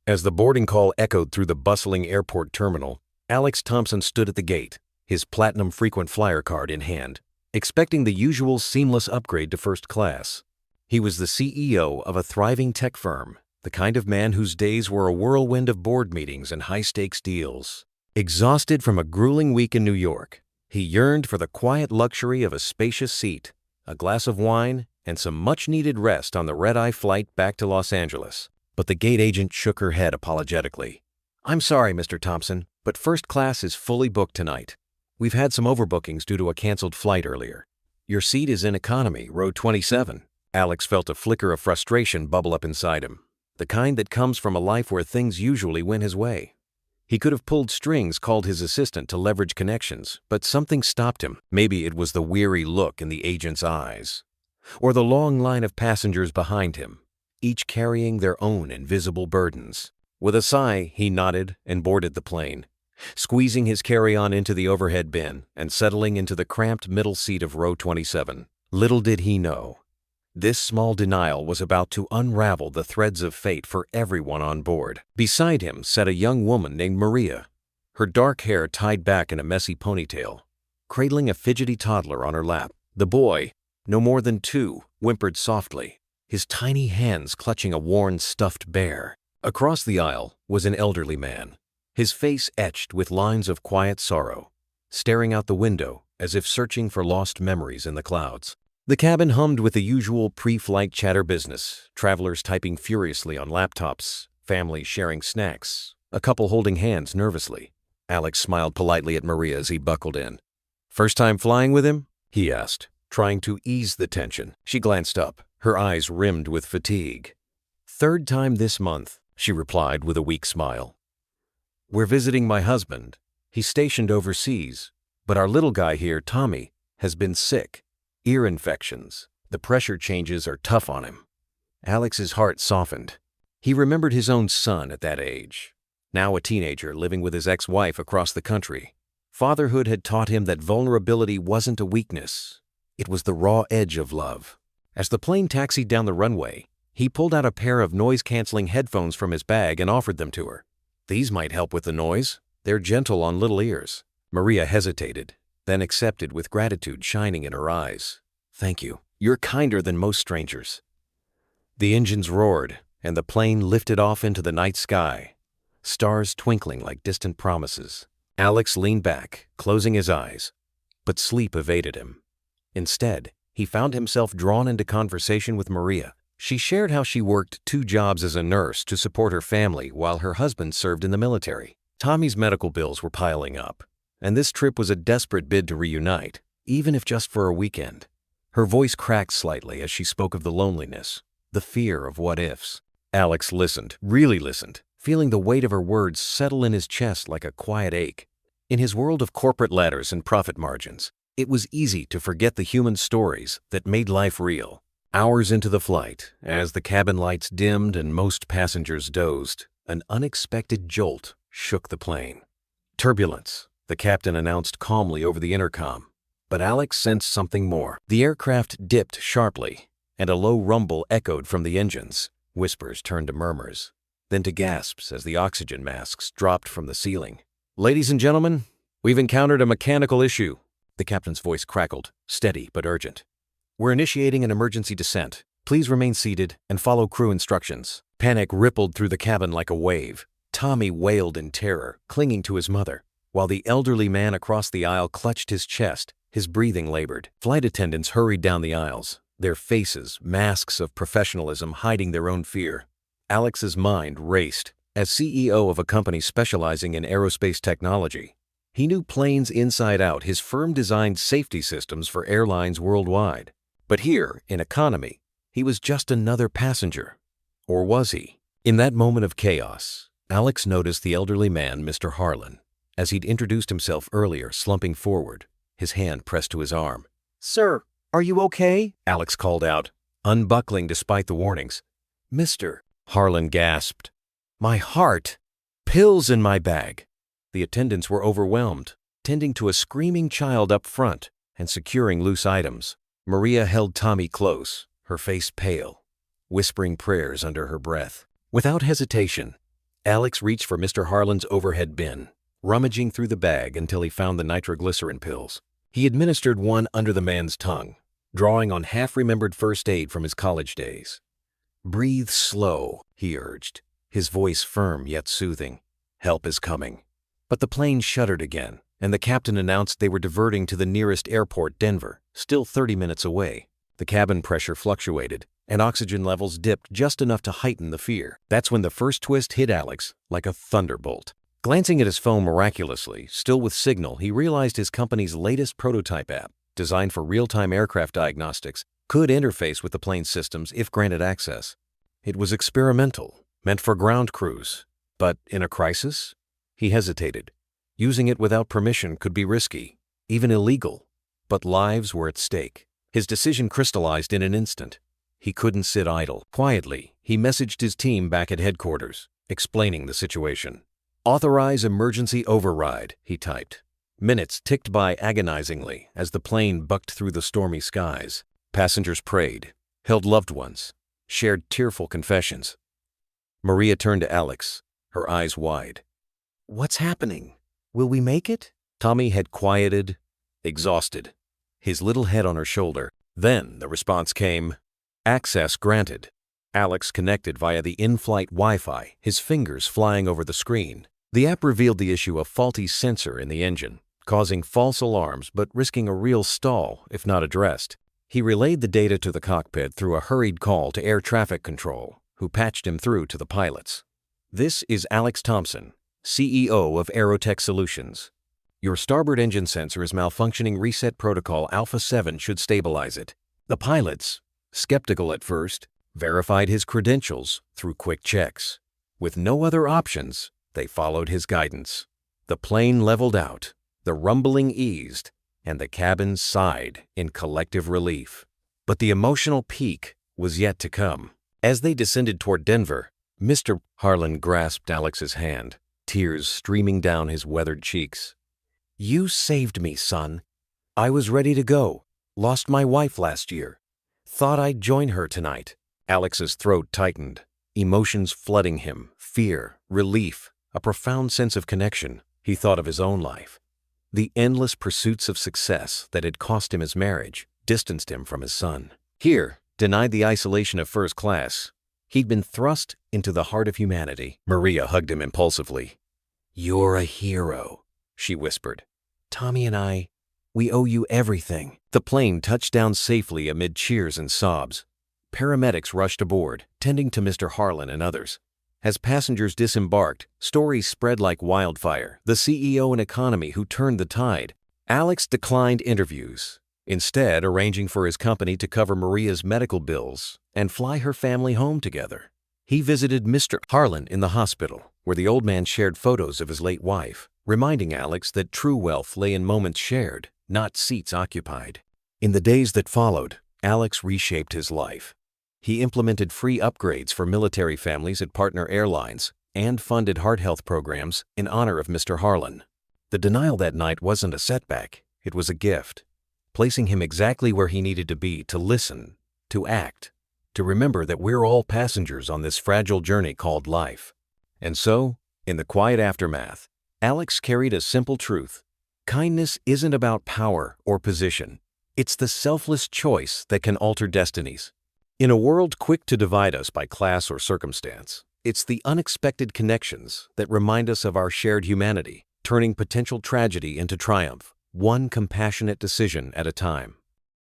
As the boarding call echoed through the bustling airport terminal, Alex Thompson stood at the gate, his platinum frequent flyer card in hand, expecting the usual seamless upgrade to first class. He was the CEO of a thriving tech firm, the kind of man whose days were a whirlwind of board meetings and high-stakes deals. Exhausted from a grueling week in New York, he yearned for the quiet luxury of a spacious seat, a glass of wine, and some much-needed rest on the red-eye flight back to Los Angeles. But the gate agent shook her head apologetically. "I'm sorry, Mr. Thompson, but first class is fully booked tonight. We've had some overbookings due to a canceled flight earlier. Your seat is in economy, row 27. Alex felt a flicker of frustration bubble up inside him, the kind that comes from a life where things usually went his way. He could have pulled strings, called his assistant to leverage connections, but something stopped him. Maybe it was the weary look in the agent's eyes, or the long line of passengers behind him, each carrying their own invisible burdens. With a sigh, he nodded and boarded the plane, squeezing his carry-on into the overhead bin and settling into the cramped middle seat of row 27. Little did he know, this small denial was about to unravel the threads of fate for everyone on board. Beside him sat a young woman named Maria, her dark hair tied back in a messy ponytail, cradling a fidgety toddler on her lap. The boy, no more than 2, whimpered softly, his tiny hands clutching a worn stuffed bear. Across the aisle was an elderly man, his face etched with lines of quiet sorrow, staring out the window as if searching for lost memories in the clouds. The cabin hummed with the usual pre-flight chatter business, travelers typing furiously on laptops, families sharing snacks, a couple holding hands nervously. Alex smiled politely at Maria as he buckled in. "First time flying with him?" he asked, trying to ease the tension. She glanced up, her eyes rimmed with fatigue. "Third time this month," she replied with a weak smile. "We're visiting my husband. He's stationed overseas, but our little guy here, Tommy, has been sick. Ear infections. The pressure changes are tough on him." Alex's heart softened. He remembered his own son at that age, now a teenager living with his ex-wife across the country. Fatherhood had taught him that vulnerability wasn't a weakness. It was the raw edge of love. As the plane taxied down the runway, he pulled out a pair of noise-canceling headphones from his bag and offered them to her. "These might help with the noise. They're gentle on little ears." Maria hesitated, then accepted with gratitude shining in her eyes. "Thank you. You're kinder than most strangers." The engines roared, and the plane lifted off into the night sky, stars twinkling like distant promises. Alex leaned back, closing his eyes, but sleep evaded him. Instead, he found himself drawn into conversation with Maria. She shared how she worked 2 jobs as a nurse to support her family while her husband served in the military. Tommy's medical bills were piling up, and this trip was a desperate bid to reunite, even if just for a weekend. Her voice cracked slightly as she spoke of the loneliness, the fear of what-ifs. Alex listened, really listened, feeling the weight of her words settle in his chest like a quiet ache. In his world of corporate ladders and profit margins, it was easy to forget the human stories that made life real. Hours into the flight, as the cabin lights dimmed and most passengers dozed, an unexpected jolt shook the plane. "Turbulence," the captain announced calmly over the intercom, but Alex sensed something more. The aircraft dipped sharply, and a low rumble echoed from the engines. Whispers turned to murmurs, then to gasps as the oxygen masks dropped from the ceiling. "Ladies and gentlemen, we've encountered a mechanical issue," the captain's voice crackled, steady but urgent. "We're initiating an emergency descent. Please remain seated and follow crew instructions." Panic rippled through the cabin like a wave. Tommy wailed in terror, clinging to his mother, while the elderly man across the aisle clutched his chest, his breathing labored. Flight attendants hurried down the aisles, their faces masks of professionalism hiding their own fear. Alex's mind raced. As CEO of a company specializing in aerospace technology, he knew planes inside out. His firm designed safety systems for airlines worldwide. But here, in economy, he was just another passenger. Or was he? In that moment of chaos, Alex noticed the elderly man, Mr. Harlan, as he'd introduced himself earlier, slumping forward, his hand pressed to his arm. "Sir, are you okay?" Alex called out, unbuckling despite the warnings. "Mr." Harlan gasped. "My heart! Pills in my bag!" The attendants were overwhelmed, tending to a screaming child up front and securing loose items. Maria held Tommy close, her face pale, whispering prayers under her breath. Without hesitation, Alex reached for Mr. Harlan's overhead bin, rummaging through the bag until he found the nitroglycerin pills. He administered one under the man's tongue, drawing on half-remembered first aid from his college days. "Breathe slow," he urged, his voice firm yet soothing. "Help is coming." But the plane shuddered again, and the captain announced they were diverting to the nearest airport, Denver, still 30 minutes away. The cabin pressure fluctuated, and oxygen levels dipped just enough to heighten the fear. That's when the first twist hit Alex like a thunderbolt. Glancing at his phone miraculously, still with signal, he realized his company's latest prototype app, designed for real-time aircraft diagnostics, could interface with the plane's systems if granted access. It was experimental, meant for ground crews. But in a crisis? He hesitated. Using it without permission could be risky, even illegal. But lives were at stake. His decision crystallized in an instant. He couldn't sit idle. Quietly, he messaged his team back at headquarters, explaining the situation. "Authorize emergency override," he typed. Minutes ticked by agonizingly as the plane bucked through the stormy skies. Passengers prayed, held loved ones, shared tearful confessions. Maria turned to Alex, her eyes wide. "What's happening? Will we make it?" Tommy had quieted, exhausted, his little head on her shoulder. Then the response came, "Access granted." Alex connected via the in-flight Wi-Fi, his fingers flying over the screen. The app revealed the issue of faulty sensor in the engine, causing false alarms but risking a real stall if not addressed. He relayed the data to the cockpit through a hurried call to air traffic control, who patched him through to the pilots. "This is Alex Thompson, CEO of Aerotech Solutions. Your starboard engine sensor is malfunctioning. Reset protocol Alpha 7 should stabilize it." The pilots, skeptical at first, verified his credentials through quick checks. With no other options, they followed his guidance. The plane leveled out, the rumbling eased, and the cabin sighed in collective relief. But the emotional peak was yet to come. As they descended toward Denver, Mr. Harlan grasped Alex's hand, tears streaming down his weathered cheeks. "You saved me, son. I was ready to go. Lost my wife last year. Thought I'd join her tonight." Alex's throat tightened, emotions flooding him, fear, relief, a profound sense of connection. He thought of his own life. The endless pursuits of success that had cost him his marriage distanced him from his son. Here, denied the isolation of first class, he'd been thrust into the heart of humanity. Maria hugged him impulsively. "You're a hero," she whispered. "Tommy and we owe you everything." The plane touched down safely amid cheers and sobs. Paramedics rushed aboard, tending to Mr. Harlan and others. As passengers disembarked, stories spread like wildfire. The CEO and economy who turned the tide. Alex declined interviews, instead arranging for his company to cover Maria's medical bills and fly her family home together. He visited Mr. Harlan in the hospital, where the old man shared photos of his late wife, reminding Alex that true wealth lay in moments shared, not seats occupied. In the days that followed, Alex reshaped his life. He implemented free upgrades for military families at partner airlines and funded heart health programs in honor of Mr. Harlan. The denial that night wasn't a setback, it was a gift, placing him exactly where he needed to be to listen, to act, to remember that we're all passengers on this fragile journey called life. And so, in the quiet aftermath, Alex carried a simple truth. Kindness isn't about power or position. It's the selfless choice that can alter destinies. In a world quick to divide us by class or circumstance, it's the unexpected connections that remind us of our shared humanity, turning potential tragedy into triumph, one compassionate decision at a time.